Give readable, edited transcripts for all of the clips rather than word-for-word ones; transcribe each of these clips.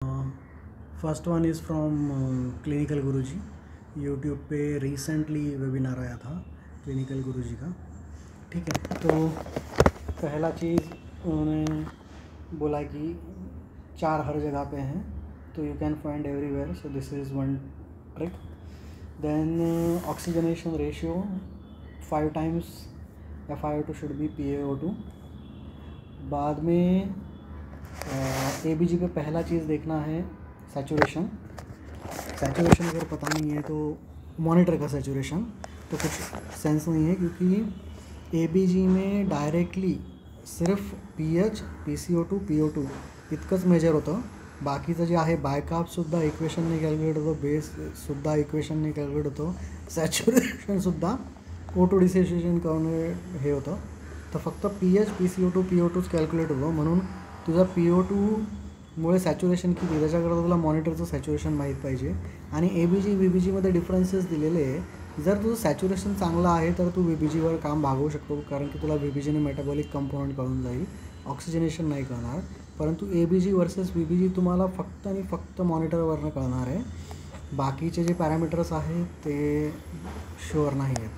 First one is from clinical गुरुजी। YouTube पे recently webinar आया था क्लिनिकल गुरुजी का। ठीक है, तो पहला चीज़ उन्होंने बोला कि 4 हर जगह पे हैं, तो you can find everywhere, so this is one trick. Then oxygenation ratio 5 times FiO2 should be PaO2। बाद में ABG पे पहला चीज़ देखना है सैचुरेशन। सैचुरेशन अगर पता नहीं है तो मॉनिटर का सैचुरेशन तो कुछ सेंस नहीं है, क्योंकि ABG में डायरेक्टली सिर्फ pH, PCO2, PO2 इतकंच मेजर होतं. बाकीचं जे आहे बायकापसुद्धा इक्वेशनने कॅल्क्युलेट होतो, बेससुद्धा इक्वेशनने कॅल्क्युलेट होतो, सॅच्युरेशनसुद्धा O2 डिसॅच्युरेशन करून हे होतं. तर फक्त pH, PCO2, PO2च कॅल्क्युलेट होतो. म्हणून तुझा PO2मुळे सॅच्युरेशन किती त्याच्याकरता तुला मॉनिटरचं सॅच्युरेशन माहीत पाहिजे. आणि ABG VBGमध्ये डिफरन्सेस दिलेले आहे. जर तुझं सॅच्युरेशन चांगलं आहे तर तू VBGवर काम भागवू शकतो, कारण की तुला VBGने मेटाबॉलिक कंपोनंट कळून जाईल, ऑक्सिजनेशन नाही कळणार. परंतु ABG वर्सेस VBG तुम्हाला फक्त आणि फक्त मॉनिटरवरनं कळणार आहे. बाकीचे जे पॅरामीटर्स आहेत ते शुअर नाही आहेत.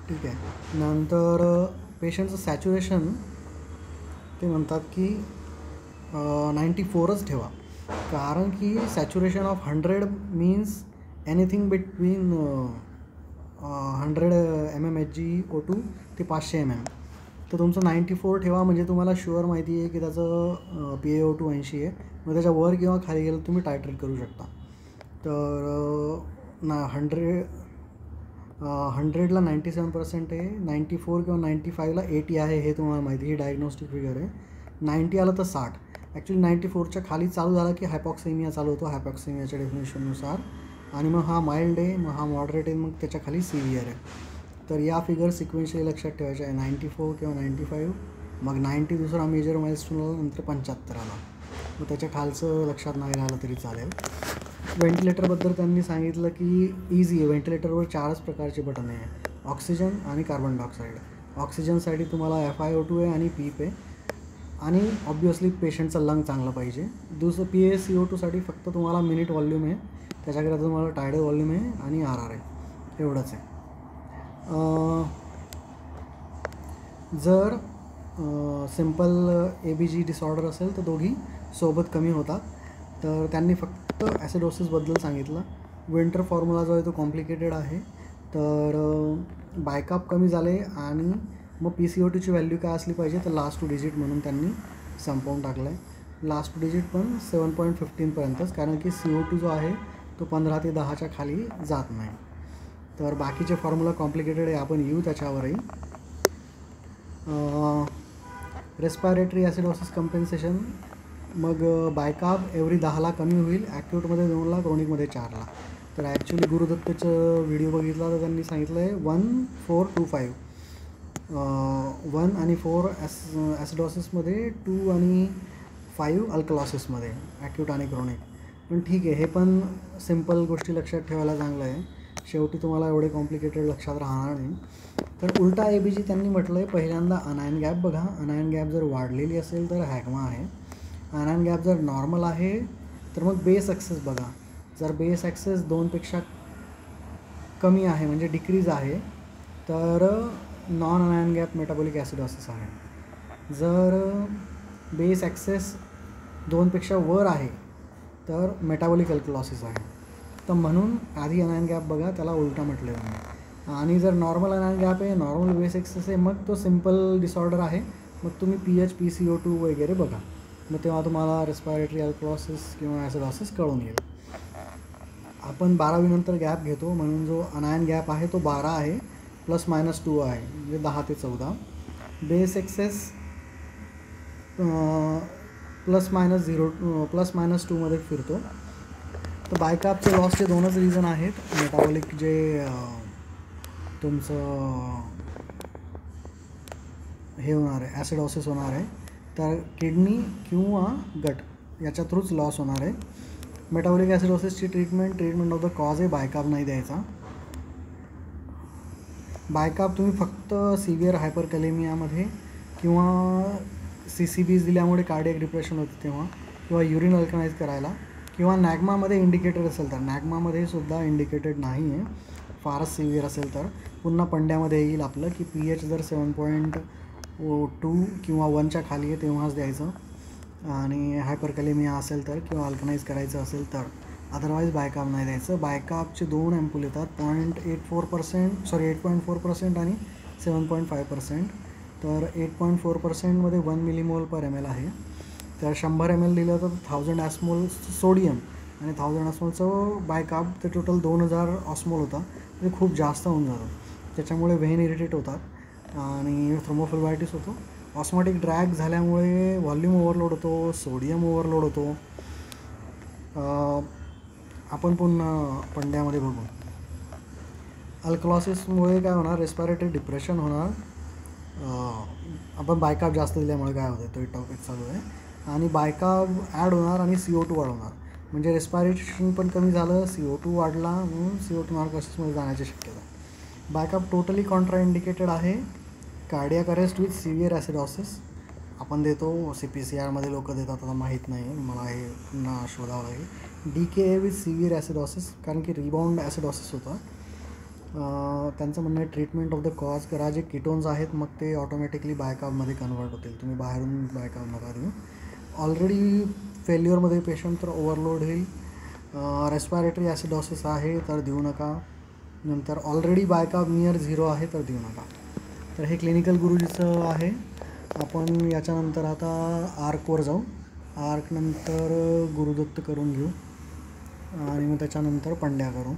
ठीक आहे. नंतर पेशंटचं सॅच्युरेशन ते म्हणतात की 94च ठेवा, कारण की saturation of 100 means anything between 100 mmHg O2 ते 500 mm. तर तुमचं 94 ठेवा, म्हणजे तुम्हाला शुअर माहिती आहे की त्याचं PaO2 80 आहे. मग त्याच्या वर किंवा खाली गेलं तुम्ही टायट्रेट करू शकता. तर 100ला 97% आहे, 94 किंवा 95ला 80 आहे, हे तुम्हाला माहिती, ही डायग्नोस्टिक फिगर आहे. 90 आलं तर 60. ॲक्च्युली 94च्या खाली चालू झाला की हायपॉक्सेमिया चालू होतो, हायपॉक्सेमियाच्या डेफिनेशननुसार. आणि मग हा माइल्ड आहे, मग हा मॉडरेट आहे, मग त्याच्या खाली सिव्हिअर आहे. तर या फिगर सिक्वेन्शियली लक्षात ठेवायच्या आहे. 94 किंवा 95, मग 90 दुसरा मेजर माइलस्टोन आला, नंतर 75 आला. मग त्याच्या खालचं लक्षात नाही राहिलं तरी चालेल. व्हेंटिलेटरबद्दल त्यांनी सांगितलं की इझी आहे. व्हेंटिलेटरवर 4च प्रकारचे बटन आहे, ऑक्सिजन आणि कार्बन डायऑक्साईड. ऑक्सिजनसाठी तुम्हाला FiO2 आहे आणि PEEP आहे, आणि ऑब्व्हियसली पेशंटचा लंग चांगला पाहिजे. दुसरं PaCO2साठी फक्त तुम्हाला मिनिट व्हॉल्यूम आहे, त्याच्याकरता तुम्हाला टायडल व्हॉल्यूम आहे आणि RR आहे, एवढंच आहे. जर सिम्पल ABG डिसऑर्डर असेल तर दोघी सोबत कमी होतात. तर त्यांनी फक्त ॲसिडोसिसबद्दल सांगितलं. विंटर फॉर्म्युला जो आहे तो कॉम्प्लिकेटेड आहे. तर बायकाप कमी झाले आणि मग PCO2ची व्हॅल्यू काय असली पाहिजे, तर लास्ट 2 डिजिट म्हणून त्यांनी संपवून टाकलं आहे. लास्ट 2 डिजिट पण 7.15पर्यंतच, कारण की CO2 जो आहे तो 15 ते 10च्या खाली जात नाही. तर बाकीचे फॉर्म्युला कॉम्प्लिकेटेड आहे, आपण येऊ त्याच्यावरही. रेस्पायरेटरी ॲसिडोसिस कंपेन्सेशन, मग बायकाप एव्हरी 10ला कमी होईल, ॲक्यूटमध्ये 2ला, क्रोनिकमध्ये 4ला. तर ॲक्च्युली गुरुदत्तचं व्हिडिओ बघितला तर त्यांनी सांगितलं आहे 1425. 1 आणि 4 ॲसिडोसिसमध्ये, 2 आणि 5 अल्कलॉसिसमध्ये, ॲक्यूट आणि क्रोनिक. पण ठीक आहे, हे पण सिम्पल गोष्टी लक्षात ठेवायला चांगलं आहे. शेवटी तुम्हाला एवढे कॉम्प्लिकेटेड लक्षात राहणार नाही. तर उलटा ABG त्यांनी म्हटलं आहे, पहिल्यांदा अनायन गॅप बघा. अनायन गॅप जर वाढलेली असेल तर हॅगमा आहे. अनायन गॅप जर नॉर्मल आहे तर मग बेस ॲक्सेस बघा. जर बेस ॲक्सेस 2पेक्षा कमी आहे, म्हणजे डिक्रीज आहे, तर नॉन अनायन गॅप मेटाबॉलिक ॲसिडोसिस आहे. जर बेस ॲक्सेस 2पेक्षा वर आहे तर मेटाबॉलिक अल्कलॉसिस आहे. तर म्हणून आधी अनायन गॅप बघा, त्याला उलटा म्हटलं आहे. आणि जर नॉर्मल अनायन गॅप आहे, नॉर्मल बेस ॲक्सेस आहे, मग तो सिम्पल डिसऑर्डर आहे. मग तुम्ही pH, PCO2 वगैरे बघा, मग तेव्हा तुम्हाला रेस्पायरेटरी अल्कलॉसिस किंवा ॲसिडोसिस कळून येईल. आपण 12वी नंतर गॅप घेतो, म्हणून जो अनायन गॅप आहे तो 12 आहे, ±2 आहे, म्हणजे 10 ते 14. बेस ॲक्सेस ±2मध्ये फिरतो. तर बायकापचे लॉसचे 2च रिझन आहेत. मेटाबॉलिक जे तुमचं हे होणार आहे, ॲसिडोसिस होणार आहे, तर किडनी किंवा गट याच्या थ्रूच लॉस होणार आहे. मेटाबॉलिक ॲसिडोसिसची ट्रीटमेंट ऑफ द कॉज आहे, बायकाप नाही द्यायचा. बायकाप तुम्ही फक्त सिव्हिअर हायपरकॅलेमियामध्ये किंवा CCBs दिल्यामुळे कार्डियक डिप्रेशन होते तेव्हा, किंवा युरिन अल्कनाइज करायला, किंवा नॅगमामध्ये इंडिकेटेड असेल तर, नॅगमामध्ये सुद्धा इंडिकेटेड नाही आहे, फारच सिव्हिअर असेल तर पुन्हा पंड्यामध्ये येईल आपलं की pH जर 7.2 किंवा 1च्या खाली आहे तेव्हाच द्यायचं, आणि हायपरकॅलेमिया असेल तर किंवा अल्कनाइज करायचं असेल तर, अदरवाईज बायकार्ब नाही द्यायचं. बायकार्बचे 2 ॲम्पूल येतात, 8.4% आणि 7.5%. तर 8.4%मध्ये 1 मिलीमोल पर ml आहे, तर 100 ml दिलं तर 1000 ऑस्मोल सोडियम आणि 1000 ऑस्मोलचं बायकार्ब, ते टोटल 2000 ऑस्मोल होतं, ते खूप जास्त होऊन जातं. त्याच्यामुळे व्हेन इरिटेट होतात आणि थ्रोम्बोफ्लेबायटिस होतो. ऑस्मोटिक ड्रॅग झाल्यामुळे व्हॉल्यूम ओव्हरलोड होतो, सोडियम ओव्हरलोड होतो. आपण पुन्हा पंड्यामध्ये बघू. अल्कलॉसिसमुळे काय होणार, रेस्पिरेटरी डिप्रेशन होणार. आपण बायकार्ब जास्त दिल्यामुळे काय होतं तो टॉपिक चालू आहे, आणि बायकार्ब ॲड होणार आणि CO2 वाढवणार, म्हणजे रेस्पिरेशन पण कमी झालं, CO2 वाढला, म्हणून CO2 नार्कोसिसमध्ये जाण्याची शक्यता. बायकार्ब टोटली कॉन्ट्राइंडिकेटेड आहे. Cardiac arrest with severe acidosis आपण देतो, CPCRमध्ये लोक देतात, आता माहीत नाही मला, हे पुन्हा शोधावं लागेल. DKA विथ सिव्हिअर ॲसिडॉसिस, कारण की रिबाउंड ॲसिडॉसिस होतं. त्यांचं म्हणणं आहे ट्रीटमेंट ऑफ द कॉज करा, जे किटोन्स आहेत मग ते ऑटोमॅटिकली बायकार्बमध्ये कन्वर्ट होतील, तुम्ही बाहेरून बायकार्ब नका देऊ. ऑलरेडी फेल्युअरमध्ये पेशंट तर ओव्हरलोड होईल. रेस्पिरेटरी ॲसिडॉसिस आहे तर देऊ नका. नंतर ऑलरेडी बायकार्ब नियर 0 आहे तर देऊ नका. तर हे क्लिनिकल गुरुजीचं आहे. आपण याच्यानंतर आता आर्कवर जाऊ. आर्क नंतर गुरुदत्त करून घेऊ आणि मग त्याच्यानंतर पंड्या करू.